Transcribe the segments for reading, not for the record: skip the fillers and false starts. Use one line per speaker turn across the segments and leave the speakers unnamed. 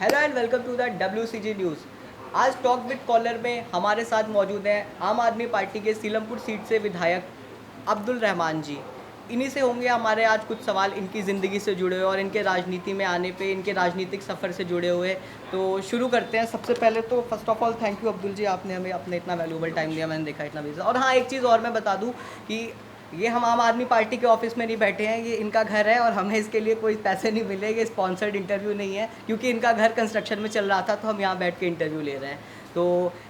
Hello and welcome to the WCG news. आज talk with caller में हमारे साथ मौजूद हैं आम आदमी पार्टी के सीलमपुर सीट से विधायक अब्दुल रहमान जी। इन्हीं से होंगे हमारे आज कुछ सवाल इनकी ज़िंदगी से जुड़े हुए और इनके राजनीति में आने पे इनके राजनीतिक सफ़र से जुड़े हुए। तो शुरू करते हैं। सबसे पहले तो first of all thank you Abdul ji, आपने हमें अपना इतना वैल्यूबल टाइम दिया। मैंने देखा इतना बिजी। और हाँ, एक चीज़ और मैं बता दूँ कि ये हम आम आदमी पार्टी के ऑफिस में नहीं बैठे हैं, ये इनका घर है और हमें इसके लिए कोई पैसे नहीं मिले। ये स्पॉन्सर्ड इंटरव्यू नहीं है, क्योंकि इनका घर कंस्ट्रक्शन में चल रहा था तो हम यहाँ बैठ के इंटरव्यू ले रहे हैं। तो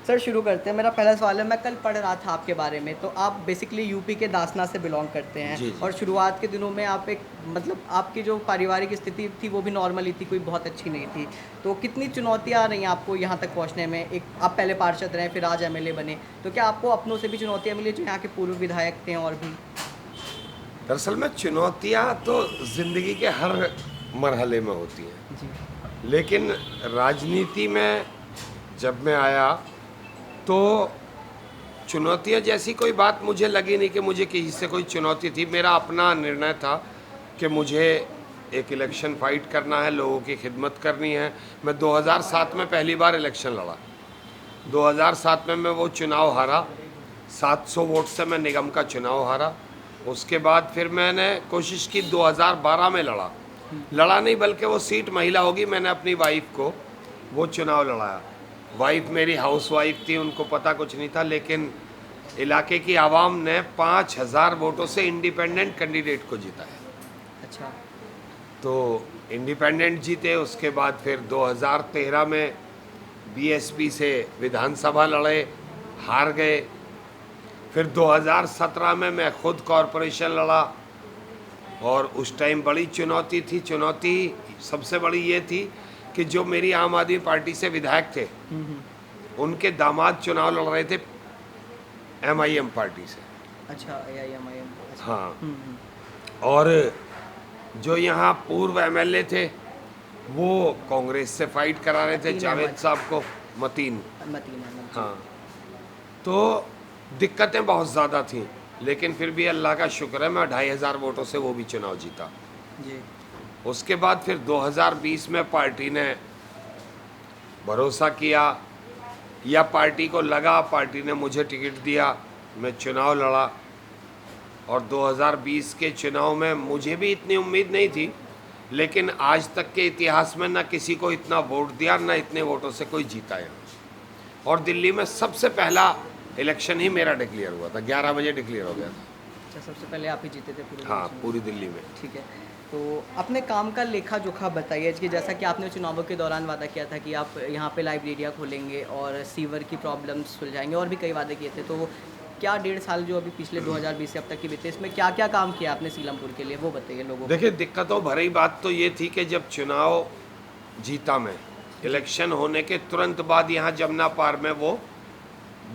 सर शुरू करते हैं। मेरा पहला सवाल है, मैं कल पढ़ रहा था आपके बारे में, तो आप बेसिकली यूपी के दासना से बिलोंग करते हैं।
जी, जी।
और शुरुआत के दिनों में आप एक मतलब आपकी जो पारिवारिक स्थिति थी वो भी नॉर्मली थी, कोई बहुत अच्छी नहीं थी। तो कितनी चुनौतियाँ आ रही हैं आपको यहाँ तक पहुँचने में? एक आप पहले पार्षद रहे, फिर आज MLA बने, तो क्या आपको अपनों से भी चुनौतियाँ मिली जो यहाँ के पूर्व विधायक थे और भी?
दरअसल में चुनौतियाँ तो ज़िंदगी के हर मरहले में होती हैं,
जी।
लेकिन राजनीति में जब मैं आया तो चुनौतियाँ जैसी कोई बात मुझे लगी नहीं कि मुझे किसी से कोई चुनौती थी। मेरा अपना निर्णय था कि मुझे एक इलेक्शन फाइट करना है, लोगों की खिदमत करनी है। मैं 2007 में पहली बार इलेक्शन लड़ा। 2007 में मैं वो चुनाव हारा, 700 वोट से मैं निगम का चुनाव हारा। उसके बाद फिर मैंने कोशिश की, 2012 में लड़ा नहीं बल्कि वो सीट महिला होगी, मैंने अपनी वाइफ को वो चुनाव लड़ाया। वाइफ मेरी हाउस वाइफ थी, उनको पता कुछ नहीं था, लेकिन इलाके की आवाम ने 5000 वोटों से इंडिपेंडेंट कैंडिडेट को जिताया।
अच्छा।
तो इंडिपेंडेंट जीते। उसके बाद फिर 2013 में BSP से विधानसभा लड़े, हार गए। फिर 2017 में मैं खुद कॉरपोरेशन लड़ा और उस टाइम बड़ी चुनौती थी। चुनौती सबसे बड़ी ये थी कि जो मेरी आम आदमी पार्टी से विधायक थे, उनके दामाद चुनाव लड़ रहे थे MIM पार्टी से।
अच्छा, AIMIM। अच्छा।
हाँ। और जो यहाँ पूर्व MLA थे वो कांग्रेस से फाइट करा रहे थे,
मतीन
जावेद
अहमद।
साहब को। मतीन।
मतीन अहमद जी।
हाँ। तो दिक्कतें बहुत ज़्यादा थीं, लेकिन फिर भी अल्लाह का शुक्र है मैं 2500 वोटों से वो भी चुनाव जीता।
जी।
उसके बाद फिर 2020 में पार्टी ने भरोसा किया, या पार्टी को लगा, पार्टी ने मुझे टिकट दिया, मैं चुनाव लड़ा। और 2020 के चुनाव में मुझे भी इतनी उम्मीद नहीं थी, लेकिन आज तक के इतिहास में ना किसी को इतना वोट दिया, ना इतने वोटों से कोई जीता है। और दिल्ली में सबसे पहला इलेक्शन ही मेरा डिक्लेयर हुआ था, 11 बजे डिक्लेयर हो गया था।
अच्छा, सबसे पहले आप ही जीते थे पूरे
हाँ,
इलेक्शन में।
पूरी दिल्ली में।
ठीक है। तो अपने काम का लेखा जोखा बताइए कि जैसा कि आपने चुनावों के दौरान वादा किया था कि आप यहाँ पे लाइब्रेरिया खोलेंगे और सीवर की प्रॉब्लम्स सुलझाएंगे, और भी कई वादे किए थे। तो क्या 1.5 साल जो अभी पिछले 2020 से अब तक के बीते, इसमें क्या क्या काम किया आपने सीलमपुर के लिए, वो बताइए लोगों को।
देखिए, दिक्कतों भरी बात तो ये थी कि जब चुनाव जीता मैं, इलेक्शन होने के तुरंत बाद यहाँ जमुना पार में वो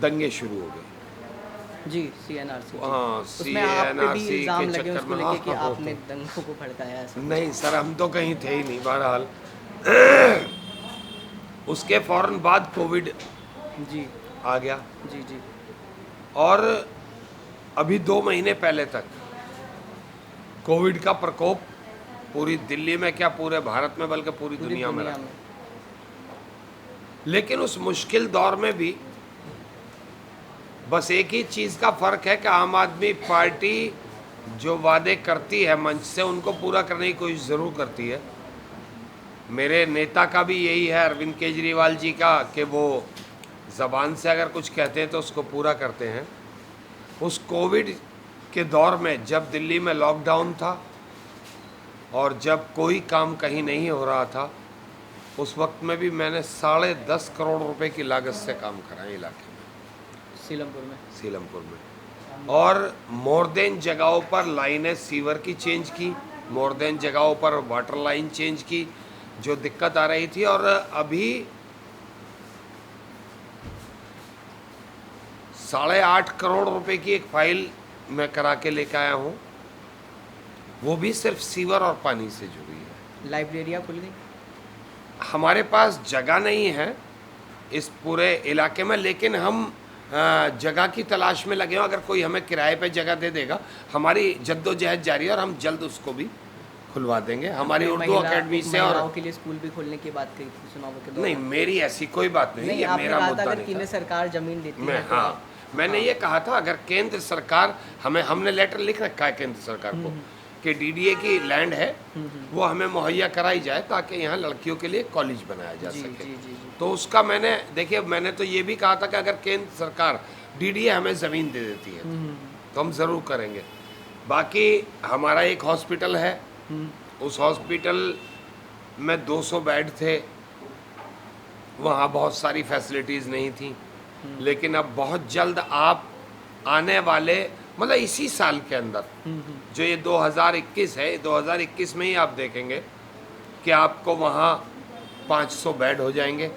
दंगे शुरू हो गए।
जी, CNRC।
हाँ,
उसमें आप पे भी
CNRC
इल्ज़ाम
के
लगे
चक्कर
उसको
में।
लेके कि
हाँ,
आपने दंगों को भड़काया है।
नहीं सर, हम तो कहीं थे ही नहीं। बहरहाल उसके फौरन बाद कोविड
जी।
आ गया,
जी। जी।
और अभी 2 महीने पहले तक कोविड का प्रकोप पूरी दिल्ली में, क्या पूरे भारत में, बल्कि पूरी दुनिया में रहा। लेकिन उस मुश्किल दौर में भी बस एक ही चीज़ का फ़र्क है कि आम आदमी पार्टी जो वादे करती है मंच से, उनको पूरा करने की कोशिश ज़रूर करती है। मेरे नेता का भी यही है, अरविंद केजरीवाल जी का, कि वो ज़बान से अगर कुछ कहते हैं तो उसको पूरा करते हैं। उस कोविड के दौर में जब दिल्ली में लॉकडाउन था और जब कोई काम कहीं नहीं हो रहा था, उस वक्त में भी मैंने 10.5 करोड़ रुपए की लागत से काम करा इलाके में, सीलमपुर में। और मोर देन जगहों पर लाइनें सीवर की चेंज की, मोर देन जगहों पर वाटर लाइन चेंज की जो दिक्कत आ रही थी। और अभी 8.5 करोड़ रुपए की एक फाइल मैं करा के लेकर आया हूँ, वो भी सिर्फ सीवर और पानी से जुड़ी है।
लाइब्रेरिया खुल गई।
हमारे पास जगह नहीं है इस पूरे इलाके में, लेकिन हम जगह की तलाश में लगे हो। अगर कोई हमें किराए पे जगह दे देगा, हमारी जद्दोजहद जारी है और हम जल्द उसको भी खुलवा देंगे हमारी
आपने
उर्दू अकेडमी से। और
महिलाओं के लिए स्कूल भी खोलने की बात कही थी चुनावों के दौरान।
नहीं, मेरी ऐसी कोई बात नहीं, ये
आपने
मेरा
कहा था
मुद्दा
अगर
नहीं
केंद्र
था।
सरकार जमीन देती
मैं
है तो
हाँ, मैंने ये कहा था अगर केंद्र सरकार हमने लेटर लिख रखा है केंद्र सरकार को कि डीडीए की लैंड है वो हमें मुहैया कराई जाए ताकि यहाँ लड़कियों के लिए कॉलेज बनाया जा
जी,
सके।
जी, जी, जी।
तो उसका मैंने तो ये भी कहा था कि अगर केंद्र सरकार डीडीए हमें ज़मीन दे देती है तो हम ज़रूर करेंगे। बाकी हमारा एक हॉस्पिटल है, उस हॉस्पिटल में 200 बेड थे, वहाँ बहुत सारी फैसिलिटीज़ नहीं थी, लेकिन अब बहुत जल्द आप आने वाले मतलब इसी साल के अंदर जो ये 2021 है, 2021 में ही आप देखेंगे कि आपको वहाँ 500 बेड हो जाएंगे।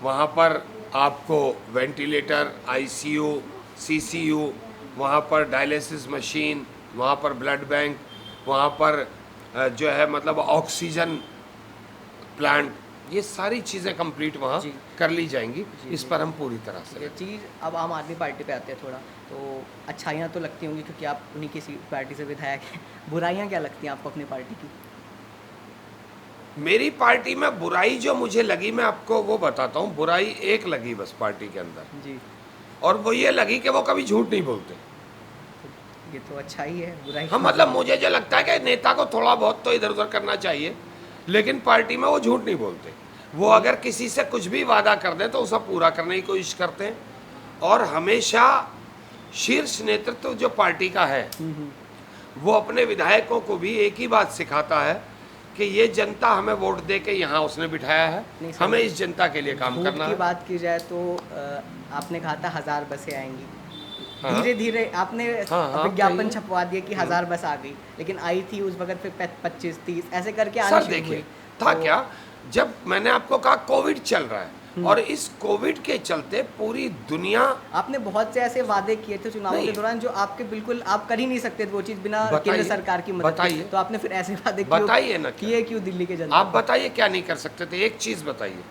वहाँ पर आपको वेंटिलेटर, आईसीयू, सीसीयू, वहाँ पर डायलिसिस मशीन, वहाँ पर ब्लड बैंक, वहाँ पर जो है मतलब ऑक्सीजन प्लांट, ये सारी चीज़ें कंप्लीट वहाँ
जी।
कर ली जाएंगी। इस
जी।
पर हम पूरी तरह से
ये चीज़ अब आम आदमी पार्टी पे आते हैं थोड़ा, तो अच्छाइयाँ तो लगती होंगी क्योंकि आप उन्हीं की पार्टी से विधायक हैं। बुराइयाँ क्या लगती हैं आपको अपनी पार्टी की?
मेरी पार्टी में बुराई जो मुझे लगी मैं आपको वो बताता हूँ। बुराई एक लगी बस पार्टी के अंदर,
जी,
और वो ये लगी कि वो कभी झूठ नहीं बोलते।
ये तो अच्छा ही है, बुराई
हाँ, मतलब मुझे जो लगता है कि नेता को थोड़ा बहुत तो इधर उधर करना चाहिए, लेकिन पार्टी में वो झूठ नहीं बोलते। वो अगर किसी से कुछ भी वादा कर दें तो उसे पूरा करने की कोशिश करते हैं। और हमेशा शीर्ष नेतृत्व जो पार्टी का है वो अपने विधायकों को भी एक ही बात सिखाता है कि ये जनता हमें वोट दे के यहाँ उसने बिठाया है,
नहीं सर,
हमें इस जनता के लिए काम
झूठ
करना
की
है।
बात की जाए तो आपने कहा था 1000 बसें आएंगी,
हाँ।
धीरे धीरे आपने
हाँ,
विज्ञापन
कहिए।
छपवा दिया कि 1000 बस आ गई, लेकिन आई थी उस वक्त फिर 25-30 ऐसे करके आनी
सर
शुरू
देखिए
हुई।
था
तो
क्या, जब मैंने आपको कहा कोविड चल रहा है और इस कोविड के चलते पूरी दुनिया,
आपने बहुत से ऐसे वादे किए थे चुनावों के
नहीं।
दौरान जो आपके बिल्कुल आप कर ही नहीं सकते थे वो चीज़ बिना
बताइए,
केंद्र सरकार की मदद के।
बताइए।
तो आपने फिर ऐसे वादे
बताइए ना क्या?
किए क्यों दिल्ली के जनता
आप
को?
बताइए क्या नहीं कर सकते थे, एक चीज बताइए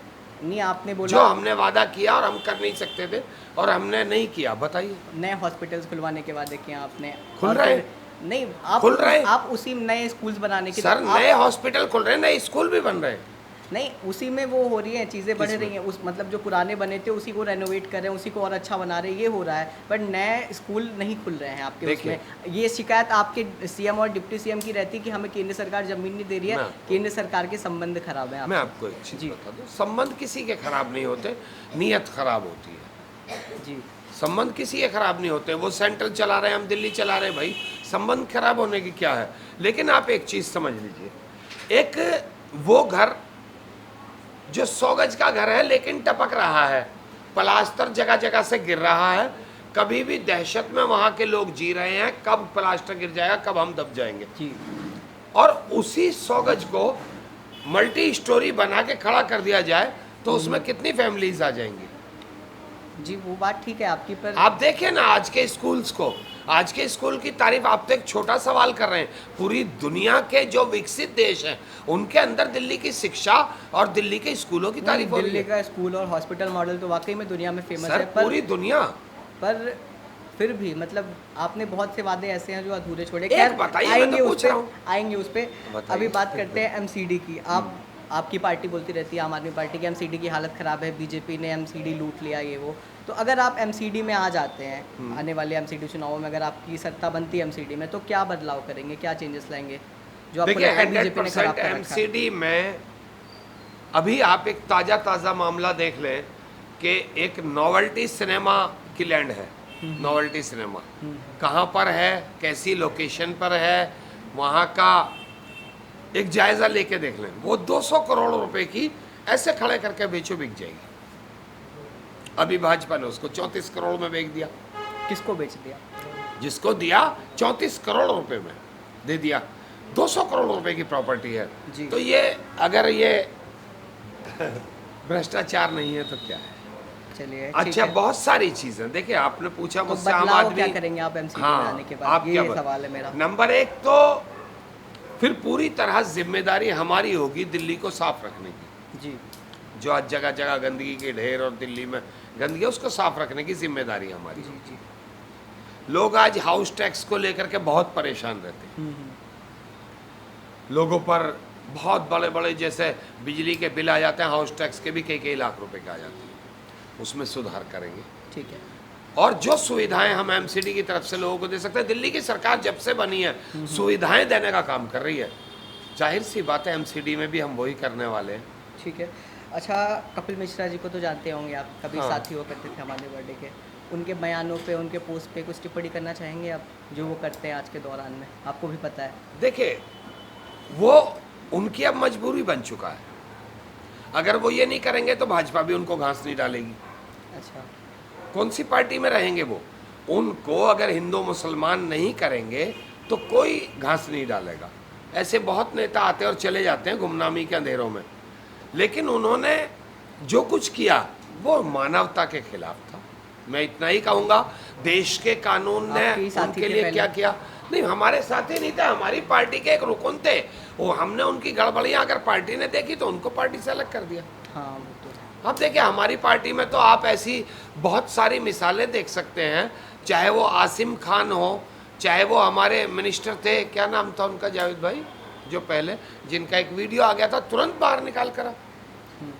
नहीं, आपने
जो
बोला
हमने वादा किया और हम कर नहीं सकते थे और हमने नहीं किया, बताइए।
नए हॉस्पिटल्स खुलवाने के वादे किए आपने।
खुल
और
रहे
फिर- नहीं, आप
खुल रहे हैं।
आप उसी नए स्कूल्स बनाने के
सर
आप-
नए हॉस्पिटल खुल रहे हैं, नए स्कूल भी बन रहे हैं।
नहीं, उसी में वो हो रही हैं चीज़ें, बढ़
किसमें?
रही हैं। उस मतलब जो पुराने बने थे उसी को रेनोवेट कर रहे हैं, उसी को और अच्छा बना रहे हैं, ये हो रहा है। बट नए स्कूल नहीं खुल रहे हैं आपके
देखिए।
उसमें। ये शिकायत आपके सीएम और डिप्टी सीएम की रहती है कि हमें केंद्र सरकार जमीन नहीं दे रही है,
मैं-
केंद्र सरकार के संबंध खराब है
मैं
आपसे।
आपको एक चीज
जी।
बता दूं, संबंध किसी के खराब नहीं होते, नियत खराब होती है।
जी,
संबंध किसी के खराब नहीं होते। वो सेंट्रल चला रहे हैं, हम दिल्ली चला रहे हैं, भाई संबंध खराब होने की क्या है। लेकिन आप एक चीज समझ लीजिए, एक वो घर जो 100 गज का घर है लेकिन टपक रहा है, प्लास्टर जगह जगह से गिर रहा है, कभी भी दहशत में वहाँ के लोग जी रहे हैं कब प्लास्टर गिर जाएगा, कब हम दब जाएंगे।
जी,
और उसी 100 गज को मल्टी स्टोरी बना के खड़ा कर दिया जाए तो उसमें कितनी फैमिलीज आ जाएंगी।
जी, वो बात ठीक है आपकी, पर
आप देखिए ना आज के स्कूल्स को, आज के स्कूल की तारीफ। आप तो एक छोटा सवाल कर रहे हैं, पूरी दुनिया के जो विकसित देश हैं उनके अंदर दिल्ली की शिक्षा और दिल्ली के स्कूलों की तारीफ हो रही
दिल्ली
है।
का स्कूल और हॉस्पिटल मॉडल तो वाकई में दुनिया में फेमस
सर
है, पर
पूरी दुनिया।
पर फिर भी मतलब आपने बहुत से वादे ऐसे हैं जो अधूरे छोड़े।
एक
खैर,
बताइए, मैं
आएंगे
तो
उस
पूछ
पे,
रहा हूँ।
आएंगे उस पे।
बताइए।
अभी बात करते हैं एमसीडी की। आपकी पार्टी बोलती रहती है, आम आदमी पार्टी की, एमसीडी की हालत ख़राब है, बीजेपी ने एमसीडी लूट लिया, ये वो। तो अगर आप एमसीडी में आ जाते हैं, आने वाले एमसीडी चुनावों में अगर आपकी सत्ता बनती है एमसीडी में, तो क्या बदलाव करेंगे, क्या चेंजेस लाएंगे जो आपको
देखिए
लगता है बीजेपी ने खराब
100%
कर रखा है?
एमसीडी में अभी आप एक ताज़ा मामला देख लें कि एक नॉवेल्टी सिनेमा की लैंड है। नॉवेल्टी सिनेमा कहाँ पर है, कैसी लोकेशन पर है, वहाँ का एक जायज़ा लेके देख लें। वो 200 करोड़ रुपए की ऐसे खड़े करके बेचो बिक जाएगी। अभी भाजपा ने उसको 34 करोड़ में बेच दिया।
किसको बेच दिया?
जिसको दिया 34 करोड़ रुपए में दे दिया। 200 करोड़ रुपए की प्रॉपर्टी है।
जी।
तो ये अगर ये भ्रष्टाचार नहीं है तो क्या है।
चलिए, ठीक
अच्छा,
है।
बहुत सारी चीजें देखिए, आपने पूछा
तो
मुझसे आम
बदलाव
आदमी
क्या करेंगे आप एमसीडी में
हाँ,
आने के
आप
बाद,
क्या
ये सवाल है मेरा।
नंबर एक तो फिर पूरी तरह जिम्मेदारी हमारी होगी दिल्ली को साफ रखने की।
जी,
जो आज जगह जगह गंदगी के ढेर और दिल्ली में गंदगी है, उसको साफ रखने की जिम्मेदारी हमारी।
जी, जी।
लोग आज हाउस टैक्स को लेकर के बहुत परेशान रहते हैं। लोगों पर बहुत बड़े बड़े जैसे बिजली के बिल आ जाते हैं, हाउस टैक्स के भी कई कई लाख रुपए के आ जाते हैं, उसमें सुधार करेंगे।
ठीक है।
और जो सुविधाएं हम एमसीडी की तरफ से लोगों को दे सकते हैं, दिल्ली की सरकार जब से बनी है सुविधाएं देने का काम कर रही है, जाहिर सी बात है एमसीडी में भी हम वही करने वाले हैं।
ठीक है। अच्छा, कपिल मिश्रा जी को तो जानते होंगे आप, कभी
हाँ।
साथी हुआ करते थे हमारे बर्थडे के। उनके बयानों पे, उनके पोस्ट पे कुछ टिप्पणी करना चाहेंगे आप, जो वो करते हैं आज के दौरान में? आपको भी पता है।
देखिए, वो उनकी अब मजबूरी बन चुका है, अगर वो ये नहीं करेंगे तो भाजपा भी उनको घास नहीं डालेगी।
अच्छा।
कौन सी पार्टी में रहेंगे वो? उनको अगर हिंदू मुसलमान नहीं करेंगे तो कोई घास नहीं डालेगा। ऐसे बहुत नेता आते और चले जाते हैं गुमनामी के अंधेरों में, लेकिन उन्होंने जो कुछ किया वो मानवता के खिलाफ था। मैं इतना ही कहूँगा, देश के कानून ने
आपके ही साथी
उनके
थे
लिए
पहले।
क्या किया? नहीं, हमारे साथी नहीं था, हमारी पार्टी के एक रुकन थे वो। हमने उनकी गड़बड़ियाँ अगर पार्टी ने देखी तो उनको पार्टी से अलग कर दिया।
हाँ, वो तो है।
अब देखिए, हमारी पार्टी में तो आप ऐसी बहुत सारी मिसालें देख सकते हैं, चाहे वो आसिम खान हो, चाहे वो हमारे मिनिस्टर थे, क्या नाम था उनका, जावेद भाई, जो पहले जिनका एक वीडियो आ गया था तुरंत बाहर निकाल कर।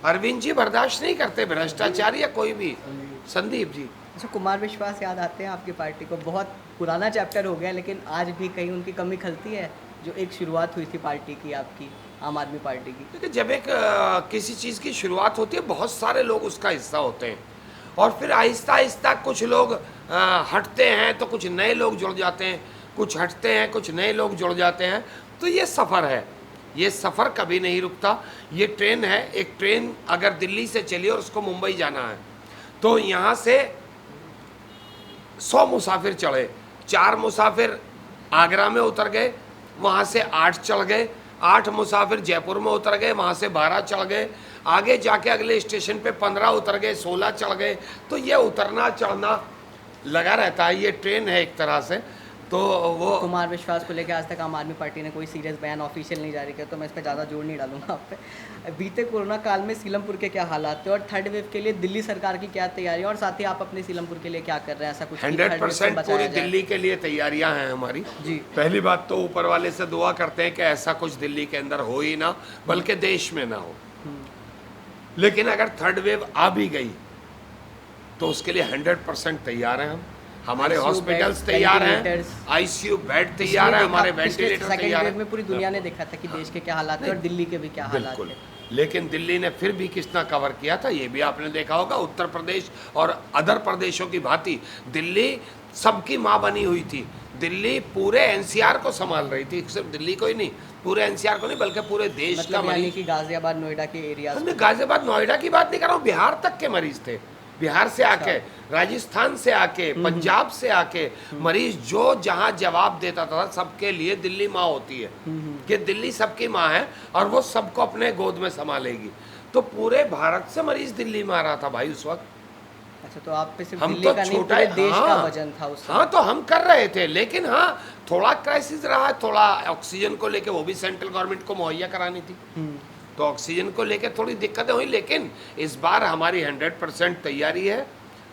अरविंद जी बर्दाश्त नहीं करते भ्रष्टाचार या कोई भी। संदीप जी।
अच्छा, कुमार विश्वास याद आते हैं आपकी पार्टी को? बहुत पुराना चैप्टर हो गया, लेकिन आज भी कहीं उनकी कमी खलती है, जो एक शुरुआत हुई थी पार्टी की, आपकी आम आदमी पार्टी की।
देखिए, जब एक किसी चीज़ की शुरुआत होती है, बहुत सारे लोग उसका हिस्सा होते हैं, और फिर आहिस्ता आहिस्ता कुछ लोग हटते हैं तो कुछ नए लोग जुड़ जाते हैं, कुछ हटते हैं कुछ नए लोग जुड़ जाते हैं। तो ये सफ़र है, ये सफ़र कभी नहीं रुकता। ये ट्रेन है, एक ट्रेन अगर दिल्ली से चली और उसको मुंबई जाना है तो यहाँ से 100 मुसाफिर चढ़े, 4 मुसाफिर आगरा में उतर गए, वहाँ से 8 चढ़ गए, 8 मुसाफिर जयपुर में उतर गए, वहाँ से 12 चढ़ गए, आगे जाके अगले स्टेशन पे 15 उतर गए, 16 चढ़ गए। तो ये उतरना चढ़ना लगा रहता है, ये ट्रेन है एक तरह से। तो वो
कुमार विश्वास को लेकर आज तक आम आदमी पार्टी ने कोई सीरियस बयान ऑफिशियल नहीं जारी किया, तो मैं इस पर ज़्यादा जोर नहीं डालूंगा आप पे। बीते कोरोना काल में सीलमपुर के क्या हालात थे, और थर्ड वेव के लिए दिल्ली सरकार की क्या तैयारी है, और साथ ही आप अपने सीलमपुर के लिए क्या कर रहे हैं? ऐसा कुछ कि third wave से
100%
बचाया
पूरी
जाए?
दिल्ली के लिए तैयारियां हैं हमारी
जी।
पहली बात तो ऊपर वाले से दुआ करते हैं कि ऐसा कुछ दिल्ली के अंदर हो ही ना, बल्कि देश में ना हो। लेकिन अगर थर्ड वेव आ भी गई तो उसके लिए 100% तैयार हैं हम। हमारे
ICU
हॉस्पिटल्स
बेड,
तैयार हैं,
वेंटिलेटर्स।
आईसीयू बेड तैयार है, हमारे वेंटिलेटर
सेकंड
तैयार
वेव में
है।
पूरी दुनिया ने देखा था कि देश के क्या हालात थे और दिल्ली के भी क्या हालात
बिल्कुल,
थे।
लेकिन दिल्ली ने फिर भी कितना कवर किया था ये भी आपने देखा होगा। उत्तर प्रदेश और अदर प्रदेशों की भांति दिल्ली सबकी माँ बनी हुई थी। दिल्ली पूरे एनसीआर को संभाल रही थी, सिर्फ दिल्ली को ही नहीं, पूरे एनसीआर को नहीं बल्कि पूरे देश का
मतलब यानी
मरीज।
कि गाजियाबाद, नोएडा के एरियाज।
मैं गाजियाबाद नोएडा की बात नहीं कर रहा हूँ, बिहार तक के मरीज थे। बिहार से आके, राजस्थान से आके, पंजाब से आके मरीज जो जहाँ जवाब देता था, सबके लिए दिल्ली माँ होती है कि दिल्ली सबकी माँ है और वो सबको अपने गोद में संभालेगी। तो पूरे भारत से मरीज दिल्ली में आ रहा था भाई उस वक्त।
अच्छा, तो आप पे सिर्फ
हम
दिल्ली
तो
का नहीं,
छोटा
पूरे देश का
हाँ,
वजन था उस
हाँ, तो हम कर रहे थे, लेकिन हाँ थोड़ा क्राइसिस रहा है, थोड़ा ऑक्सीजन को लेके, वो भी सेंट्रल गवर्नमेंट को मुहैया करानी थी, तो ऑक्सीजन को लेके थोड़ी दिक्कतें हुई। लेकिन इस बार हमारी 100% तैयारी है।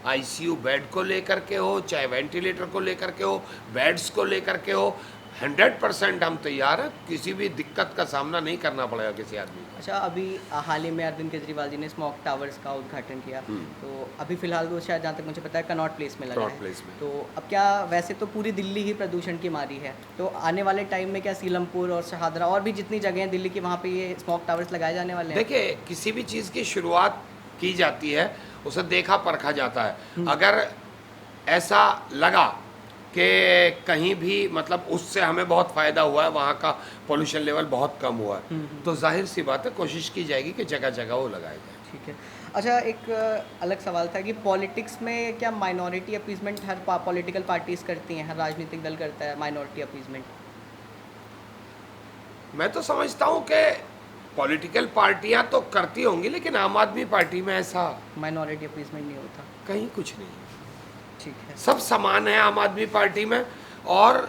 आईसीयू बेड को लेकर के हो, चाहे वेंटिलेटर को लेकर के हो, बेड्स को लेकर के हो, 100% हम तैयार हैं। किसी भी दिक्कत का सामना नहीं करना पड़ेगा किसी आदमी को।
अच्छा, अभी हाल ही में अरविंद केजरीवाल जी ने स्मोक टावर्स का उद्घाटन किया, तो अभी फिलहाल वो शायद, जहाँ तक मुझे पता है, कनॉट प्लेस में लगा
कनॉट
है।
प्लेस में।
तो अब क्या, वैसे तो पूरी दिल्ली ही प्रदूषण की मारी है, तो आने वाले टाइम में क्या सीलमपुर और शहादरा और भी जितनी जगह हैं दिल्ली की, वहाँ पे ये स्मोक टावर्स लगाए जाने वाले हैं?
देखिए, किसी भी चीज़ की शुरुआत की जाती है, उसे देखा परखा जाता है। अगर ऐसा लगा कि कहीं भी मतलब उससे हमें बहुत फ़ायदा हुआ है, वहाँ का पोल्यूशन लेवल बहुत कम हुआ है, तो जाहिर सी बात है कोशिश की जाएगी कि जगह जगह वो लगाया जाए।
ठीक है। अच्छा, एक अलग सवाल था कि पॉलिटिक्स में क्या माइनॉरिटी अपीजमेंट हर पॉलिटिकल पार्टीज करती हैं, हर राजनीतिक दल करता है माइनॉरिटी अपीजमेंट?
मैं तो समझता हूँ कि पॉलिटिकल पार्टियाँ तो करती होंगी, लेकिन आम आदमी पार्टी में ऐसा
माइनॉरिटी अपीजमेंट नहीं होता?
कहीं कुछ नहीं।
ठीक है।
सब समान है आम आदमी पार्टी में, और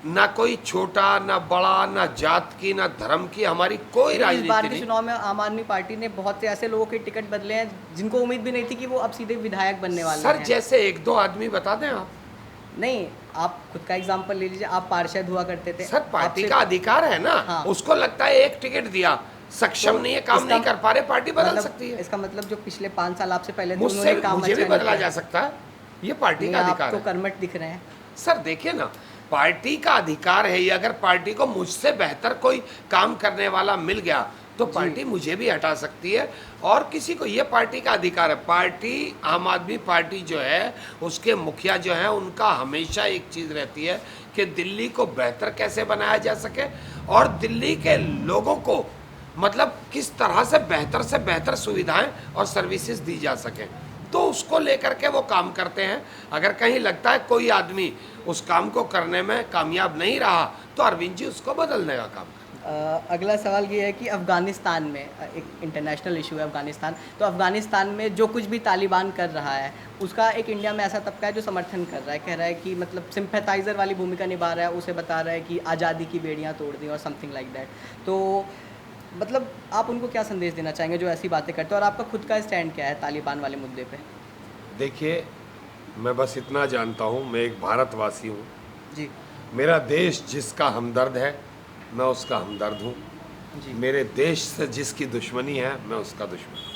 ना कोई छोटा, ना बड़ा, ना जात की, ना धर्म की, हमारी कोई
इस बार
राजनीति
के
नहीं।
चुनाव में आम आदमी पार्टी ने बहुत से ऐसे लोगों के टिकट बदले हैं जिनको उम्मीद भी नहीं थी कि वो अब सीधे विधायक बनने वाले
सर
हैं।
जैसे एक दो आदमी बता दें आप,
नहीं, आप खुद का एग्जांपल ले लीजिए, आप पार्षद हुआ करते थे।
सर पार्टी
आपसे-
का अधिकार है ना।
हाँ।
उसको लगता है एक टिकट दिया, सक्षम
तो
नहीं है, काम
इसका-
नहीं कर पा रहे, पार्टी बदल
मतलब
सकती है।
इसका मतलब जो पिछले 5 साल आपसे पहले थे
मुझसे
उन्होंने काम
मुझे
अच्छा
भी
नहीं
बदला
किया।
जा सकता है, ये पार्टी
नहीं,
का
आप
अधिकार
तो
है।
कर्मठ दिख रहे हैं।
सर देखिए ना, पार्टी का अधिकार है ये। अगर पार्टी को मुझसे बेहतर कोई काम करने वाला मिल गया तो पार्टी मुझे भी हटा सकती है, और किसी को, ये पार्टी का अधिकार है। पार्टी, आम आदमी पार्टी जो है, उसके मुखिया जो है, उनका हमेशा एक चीज़ रहती है कि दिल्ली को बेहतर कैसे बनाया जा सके और दिल्ली के लोगों को मतलब किस तरह से बेहतर सुविधाएं और सर्विसेज दी जा सके, तो उसको लेकर के वो काम करते हैं। अगर कहीं लगता है कोई आदमी उस काम को करने में कामयाब नहीं रहा तो अरविंद जी उसको बदलने का काम करें।
अगला सवाल ये है कि अफ़गानिस्तान में एक इंटरनेशनल इशू है अफ़गानिस्तान, तो अफ़गानिस्तान में जो कुछ भी तालिबान कर रहा है उसका एक इंडिया में ऐसा तबका है जो समर्थन कर रहा है, कह रहा है कि मतलब सिंपैथाइज़र वाली भूमिका निभा रहा है, उसे बता रहा है कि आज़ादी की बेड़ियाँ तोड़ दी और समथिंग लाइक दैट। तो मतलब आप उनको क्या संदेश देना चाहेंगे जो ऐसी बातें करते हैं, और आपका खुद का स्टैंड क्या है तालिबान वाले मुद्दे पे?
देखिए, मैं बस इतना जानता हूँ, मैं एक भारतवासी हूँ।
जी
मेरा देश जिसका हमदर्द है मैं उसका हमदर्द हूँ।
जी
मेरे देश से जिसकी दुश्मनी है मैं उसका दुश्मन हूँ।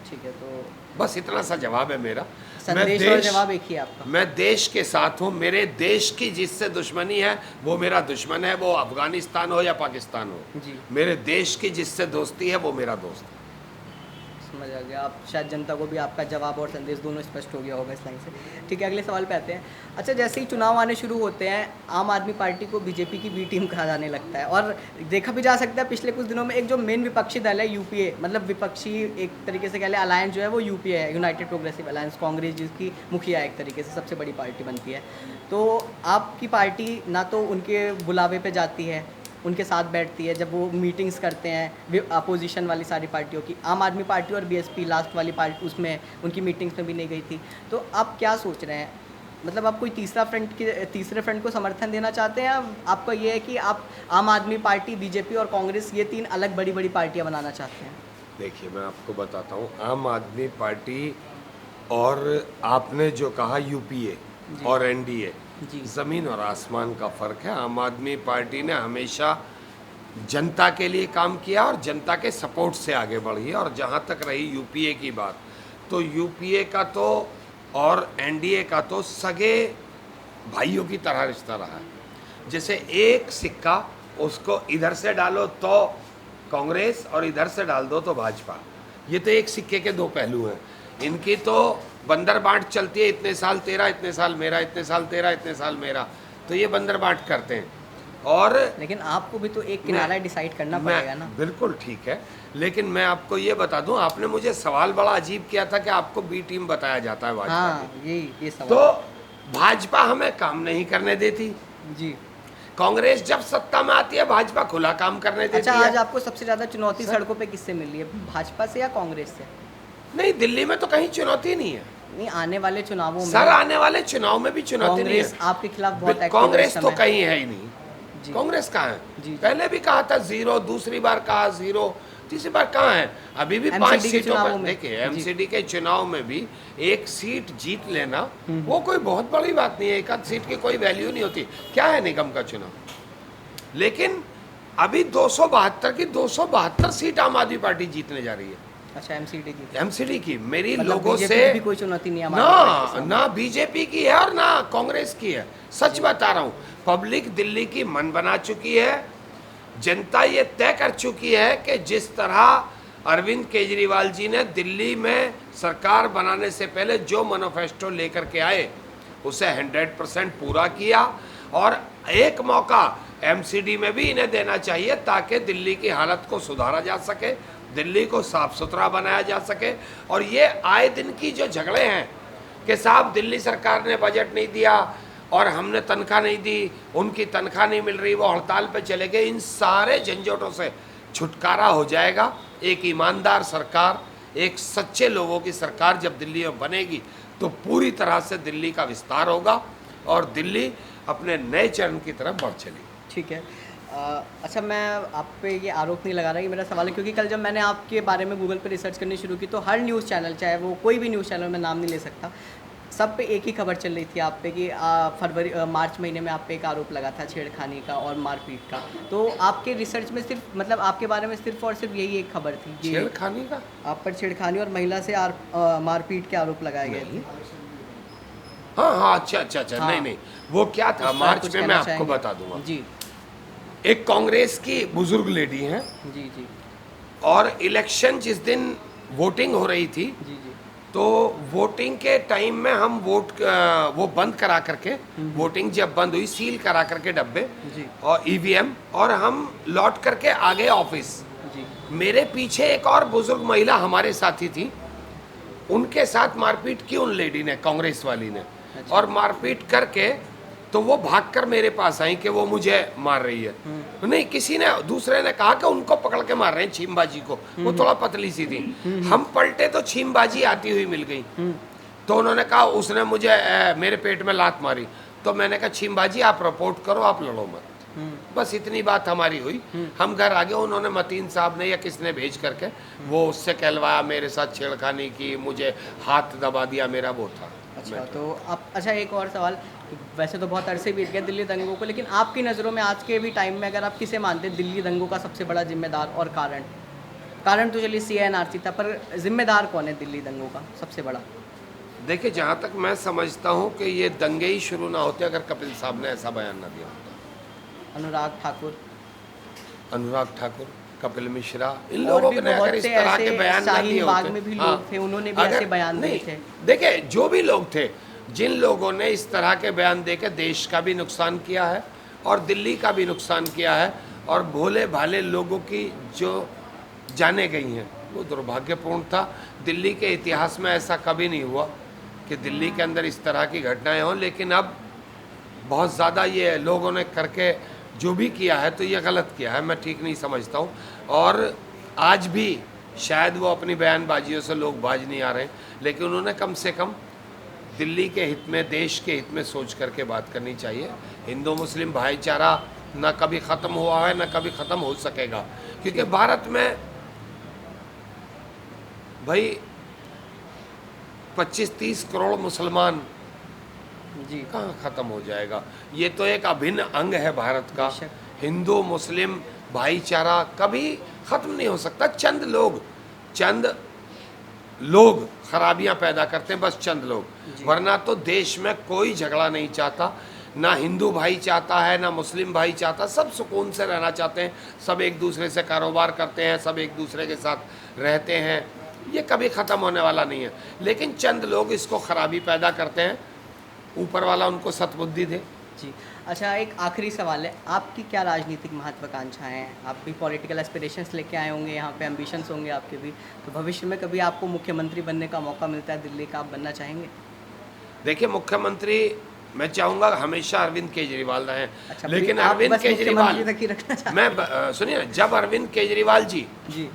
ठीक है, तो
बस इतना सा जवाब है मेरा।
संदेश और जवाब एक ही है आपका।
मैं देश के साथ हूँ। मेरे देश की जिससे दुश्मनी है वो मेरा दुश्मन है, वो अफगानिस्तान हो या पाकिस्तान हो।
जी
मेरे देश की जिससे दोस्ती है वो मेरा दोस्त है।
समझ आ गया। आप शायद जनता को भी आपका जवाब और संदेश दोनों स्पष्ट हो गया होगा इस लाइन से। ठीक है, अगले सवाल पे आते हैं। अच्छा, जैसे ही चुनाव आने शुरू होते हैं आम आदमी पार्टी को बीजेपी की बी टीम कहा जाने लगता है, और देखा भी जा सकता है पिछले कुछ दिनों में एक जो मेन विपक्षी दल है यूपीए, मतलब विपक्षी एक तरीके से कह लें अलायंस जो है वो यूपीए है, यूनाइटेड प्रोग्रेसिव अलायंस, कांग्रेस जिसकी मुखिया है एक तरीके से सबसे बड़ी पार्टी बनती है। तो आपकी पार्टी ना तो उनके बुलावे पे जाती है, उनके साथ बैठती है जब वो मीटिंग्स करते हैं अपोजिशन वाली सारी पार्टियों की, आम आदमी पार्टी और बीएसपी लास्ट वाली पार्टी उसमें उनकी मीटिंग्स में भी नहीं गई थी। तो आप क्या सोच रहे हैं, मतलब आप कोई तीसरे फ्रंट को समर्थन देना चाहते हैं, या आपका ये है कि आप आम आदमी पार्टी, बीजेपी और कांग्रेस ये 3 अलग बड़ी बड़ी पार्टियां बनाना चाहते हैं?
देखिए, मैं आपको बताता हूँ, आम आदमी पार्टी और आपने जो कहा यूपीए
जी।
और एनडीए,
जी
ज़मीन और आसमान का फ़र्क है। आम आदमी पार्टी ने हमेशा जनता के लिए काम किया और जनता के सपोर्ट से आगे बढ़ी है। और जहाँ तक रही यूपीए की बात, तो यूपीए का तो और एनडीए का तो सगे भाइयों की तरह रिश्ता रहा है। जैसे एक सिक्का, उसको इधर से डालो तो कांग्रेस और इधर से डाल दो तो भाजपा, ये तो एक सिक्के के 2 पहलू हैं। इनकी तो बंदर बांट चलती है, इतने साल तेरा, इतने साल मेरा, इतने साल तेरा, इतने साल मेरा, तो ये बंदर बांट करते हैं। और
लेकिन आपको भी तो एक किनारा डिसाइड करना पड़ेगा ना।
बिल्कुल ठीक है, लेकिन मैं आपको ये बता दूं, आपने मुझे सवाल बड़ा अजीब किया था कि आपको बी टीम बताया जाता है भाजपा
हाँ,
की।
ये सवाल।
तो भाजपा हमें काम नहीं करने देती,
जी
कांग्रेस जब सत्ता में आती है भाजपा खुला काम करने देती
अच्छा,
है।
आज आपको सबसे ज़्यादा चुनौती सड़कों पे किससे मिल रही है, भाजपा से या कांग्रेस से?
नहीं, दिल्ली में तो कहीं चुनौती नहीं है
नहीं, आने वाले चुनावों में
सर। आने वाले चुनाव में भी चुनौती नहीं
कांग्रेस
है।
आपके खिलाफ बहुत एक्टिव है
कांग्रेस
इस
तो
समय।
कहीं है ही नहीं।
जी।
कांग्रेस कहाँ है?
जी।
पहले भी कहा था 0, दूसरी बार कहा 0, तीसरी बार कहाँ है? अभी भी 5
MCD के
सीटों
चुनावों
पर।
में।
देखिए,
जी।
एमसीडी के चुनाव में भी 1 सीट जीत लेना वो कोई बहुत बड़ी बात नहीं है। 1 आध सीट की कोई वैल्यू नहीं होती। क्या है निगम का चुनाव? लेकिन अभी 272 की 272 सीट आम आदमी पार्टी जीतने जा रही है।
अच्छा, एमसीडी की
एमसीडी की मेरी
मतलब
लोगों
BJP
से
की भी कोई चुनौती नहीं है हमारे पार्टी के
ना,
सामने।
ना बीजेपी की है और ना कांग्रेस की है। सच बता रहा हूँ, पब्लिक दिल्ली की मन बना चुकी है। जनता ये तय कर चुकी है कि जिस तरह अरविंद केजरीवाल जी ने दिल्ली में सरकार बनाने से पहले जो मैनिफेस्टो लेकर के आए उसे 100% पूरा किया, और एक मौका एमसीडी में भी इन्हें देना चाहिए ताकि दिल्ली की हालत को सुधारा जा सके, दिल्ली को साफ सुथरा बनाया जा सके। और ये आए दिन की जो झगड़े हैं कि साहब दिल्ली सरकार ने बजट नहीं दिया और हमने तनख्वाह नहीं दी, उनकी तनख्वाह नहीं मिल रही, वो हड़ताल पे चले गए, इन सारे झंझटों से छुटकारा हो जाएगा। एक ईमानदार सरकार, एक सच्चे लोगों की सरकार जब दिल्ली में बनेगी तो पूरी तरह से दिल्ली का विस्तार होगा और दिल्ली अपने नए चरण की तरफ बढ़ चलेगी।
ठीक है। अच्छा, मैं आप पे ये आरोप नहीं लगा रहा कि मेरा सवाल है, क्योंकि कल जब मैंने आपके बारे में गूगल पे रिसर्च करनी शुरू की तो हर न्यूज़ चैनल, चाहे वो कोई भी न्यूज़ चैनल, मैं नाम नहीं ले सकता, सब पे एक ही खबर चल रही थी आप पे कि मार्च महीने में आप पे एक आरोप लगा था छेड़खानी का और मारपीट का। तो आपके रिसर्च में सिर्फ मतलब आपके बारे में सिर्फ और सिर्फ यही एक खबर थी कि
छेड़खानी का
आप पर छेड़खानी और महिला से मारपीट के आरोप लगाए गए थे।
हाँ हाँ, अच्छा अच्छा अच्छा,
हाँ।
नहीं नहीं, वो क्या था
उस पर
मार्च
कुछ
में मैं
कहना
आपको
चाहेंगे?
बता दूंगा।
जी
एक कांग्रेस की बुजुर्ग लेडी हैं
जी जी
और इलेक्शन जिस दिन वोटिंग हो रही थी,
जी जी
तो वोटिंग के टाइम में हम वो बंद करा करके, वोटिंग जब बंद हुई सील करा करके डब्बे
जी
और ईवीएम, और हम लौट करके आ गए ऑफिस।
जी
मेरे पीछे एक और बुजुर्ग महिला हमारे साथी थी, उनके साथ मारपीट की उन लेडी ने, कांग्रेस वाली ने,
अच्छा।
और मारपीट करके तो वो भागकर मेरे पास आई कि वो मुझे मार रही है। नहीं, किसी ने दूसरे ने कहा कि उनको पकड़ के मार रहे हैं छीमबाजी को, वो थोड़ा पतली सी थी। हम पलटे तो छीमबाजी आती हुई मिल गई। तो उन्होंने कहा, उसने मुझे मेरे पेट में लात मारी। तो मैंने कहा, छीमबाजी आप रिपोर्ट करो, आप लड़ो मत। बस इतनी बात हमारी हुई। हम घर आ गए, उन्होंने मतीन साहब ने या किसने भेज करके वो उससे कहलवाया, मेरे साथ छेड़खानी की, मुझे हाथ दबा दिया, मेरा वो था।
अच्छा। तो आप, अच्छा एक और सवाल, वैसे तो बहुत अरसे बीत गए दिल्ली दंगों को, लेकिन आपकी नज़रों में आज के भी टाइम में अगर आप किसे मानते हैं दिल्ली दंगों का सबसे बड़ा जिम्मेदार और कारण तो चलिए CNRC था, पर जिम्मेदार कौन है दिल्ली दंगों का सबसे बड़ा?
देखिए, जहाँ तक मैं समझता हूँ कि ये दंगे ही शुरू ना होते अगर कपिल साहब ने ऐसा बयान ना दिया होता। अनुराग ठाकुर, कपिल मिश्रा, इन
और
लोगों
भी
ने
बहुत
अगर इस
से
तरह के
ऐसे
बयान ना
शाहीन
दिए
बाग
होते,
में भी
हाँ,
लोग थे, उन्होंने भी ऐसे बयान दिए थे।
देखिए, जो भी लोग थे, जिन लोगों ने इस तरह के बयान देकर देश का भी नुकसान किया है और दिल्ली का भी नुकसान किया है, और भोले भाले लोगों की जो जाने गई हैं, वो दुर्भाग्यपूर्ण था। दिल्ली के इतिहास में ऐसा कभी नहीं हुआ कि दिल्ली के अंदर इस तरह की घटनाएं हों, लेकिन अब बहुत ज़्यादा ये लोगों ने करके जो भी किया है तो ये गलत किया है, मैं ठीक नहीं समझता हूँ। और आज भी शायद वो अपनी बयानबाजियों से लोग बाज नहीं आ रहे हैं, लेकिन उन्होंने कम से कम दिल्ली के हित में, देश के हित में सोच करके बात करनी चाहिए। हिंदू मुस्लिम भाईचारा ना कभी ख़त्म हुआ है, ना कभी ख़त्म हो सकेगा, क्योंकि भारत में भाई 25-30 करोड़ मुसलमान,
जी
कहाँ ख़त्म हो जाएगा? ये तो एक अभिन्न अंग है भारत का।
बेशक।
हिंदू मुस्लिम भाईचारा कभी ख़त्म नहीं हो सकता। चंद लोग खराबियां पैदा करते हैं, बस चंद लोग, वरना तो देश में कोई झगड़ा नहीं चाहता, ना हिंदू भाई चाहता है, ना मुस्लिम भाई चाहता। सब सुकून से रहना चाहते हैं, सब एक दूसरे से कारोबार करते हैं, सब एक दूसरे के साथ रहते हैं। ये कभी ख़त्म होने वाला नहीं है, लेकिन चंद लोग इसको खराबी पैदा करते हैं। ऊपर वाला उनको सद्बुद्धि दे।
जी। अच्छा, एक आखिरी सवाल है, आपकी क्या राजनीतिक महत्वाकांक्षाएं हैं? आप भी पॉलिटिकल एस्पिरेशंस लेके आए होंगे यहाँ पे, एम्बिशंस होंगे आपके भी, तो भविष्य में कभी आपको मुख्यमंत्री बनने का मौका मिलता है दिल्ली का, आप बनना चाहेंगे?
देखिए, मुख्यमंत्री मैं चाहूँगा हमेशा अरविंद केजरीवाल रहें।
अच्छा,
लेकिन
आप
अरविंद
बस
केजरीवाल,
मुख्यमंत्री तक ही रखना चाहते हैं?
मैं सुनिए, जब अरविंद केजरीवाल जी
जी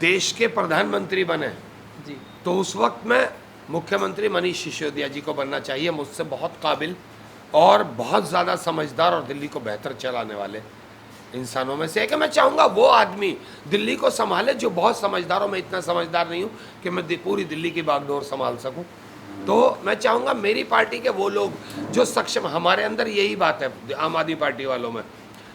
देश के प्रधानमंत्री बने,
जी
तो उस वक्त में मुख्यमंत्री मनीष सिसोदिया जी को बनना चाहिए। मुझसे बहुत काबिल और बहुत ज़्यादा समझदार और दिल्ली को बेहतर चलाने वाले इंसानों में से एक है। मैं चाहूँगा वो आदमी दिल्ली को संभाले जो बहुत समझदार हो। मैं इतना समझदार नहीं हूँ कि मैं पूरी दिल्ली की बागडोर संभाल सकूँ। तो मैं चाहूँगा मेरी पार्टी के वो लोग जो सक्षम, हमारे अंदर यही बात है आम आदमी पार्टी वालों में,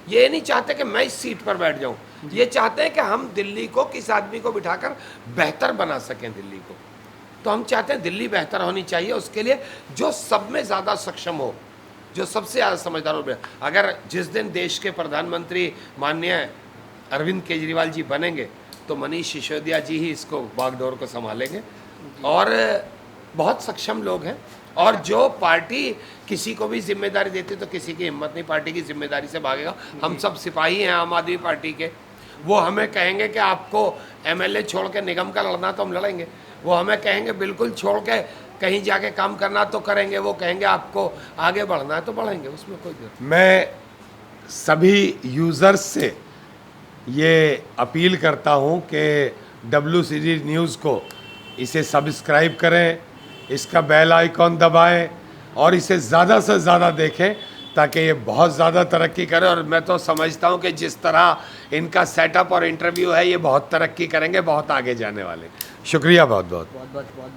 ये नहीं चाहते कि मैं इस सीट पर बैठ जाऊँ, ये चाहते हैं कि हम दिल्ली को, किस आदमी को बिठाकर बेहतर बना सकें दिल्ली को। तो हम चाहते हैं दिल्ली बेहतर होनी चाहिए, उसके लिए जो सब में ज़्यादा सक्षम हो, जो सबसे ज़्यादा समझदार हो। अगर जिस दिन देश के प्रधानमंत्री माननीय अरविंद केजरीवाल जी बनेंगे, तो मनीष सिसोदिया जी ही इसको बागडोर को संभालेंगे। और बहुत सक्षम लोग हैं, और जो पार्टी किसी को भी जिम्मेदारी देती तो किसी की हिम्मत नहीं पार्टी की जिम्मेदारी से भागेगा। हम सब सिपाही हैं आम आदमी पार्टी के। वो हमें कहेंगे कि आपको MLA छोड़ के निगम का लड़ना, तो हम लड़ेंगे। वो हमें कहेंगे बिल्कुल छोड़ के कहीं जाके काम करना, तो करेंगे। वो कहेंगे आपको आगे बढ़ना है, तो बढ़ेंगे, उसमें कोई दिक्कत। मैं सभी यूज़र्स से ये अपील करता हूँ कि WCG न्यूज़ को इसे सब्सक्राइब करें, इसका बेल आइकॉन दबाएं और इसे ज़्यादा से ज़्यादा देखें, ताकि ये बहुत ज़्यादा तरक्की करे। और मैं तो समझता हूँ कि जिस तरह इनका सेटअप और इंटरव्यू है, ये बहुत तरक्की करेंगे, बहुत आगे जाने वाले। शुक्रिया बहुत बहुत।
बहुत बहुत बहुत बहुत